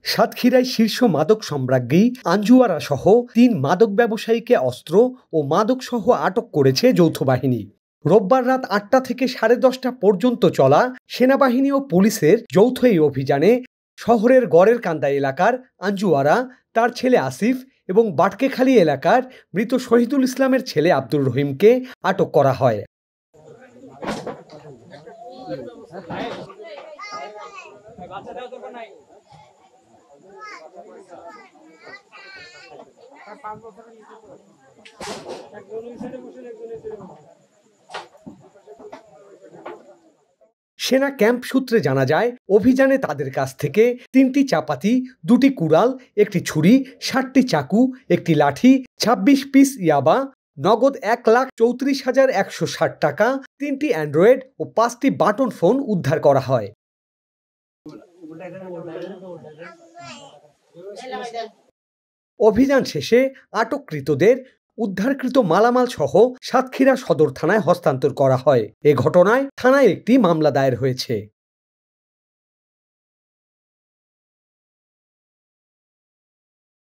সাতক্ষীরায় শীর্ষ মাদক সম্রাজ্ঞী আঞ্জুয়ারা সহ ৩ মাদক ব্যবসায়ীকে অস্ত্র ও মাদক সহ আটক করেছে যৌথ বাহিনী। রোববার রাত ৮টা থেকে 10:30 পর্যন্ত চলা সেনাবাহিনী ও পুলিশের যৌথ এই অভিযানে শহরের গড়ের কান্দা এলাকার আঞ্জুয়ারা, তার ছেলে আসিফ এবং বাটকেখালী এলাকার মৃত শহীদুল ইসলামের ছেলে আব্দুর রহিমকে আটক করা হয়। সেনা ক্যাম্প সূত্রে জানা যায়, অভিযানে তাদের কাছ থেকে 3টি চাপাতি, 2টি কুড়াল, একটি ছুরি, 60টি চাকু, একটি লাঠি, 26 পিস ইয়াবা, নগদ 1,34,160 টাকা, 3টি অ্যান্ড্রয়েড ও 5টি বাটন ফোন উদ্ধার করা হয়। অভিযান শেষে আটককৃতদের উদ্ধারকৃত মালামাল সহ সাতক্ষীরা সদর থানায় হস্তান্তর করা হয়। এ ঘটনায় থানায় একটি মামলা দায়ের হয়েছে।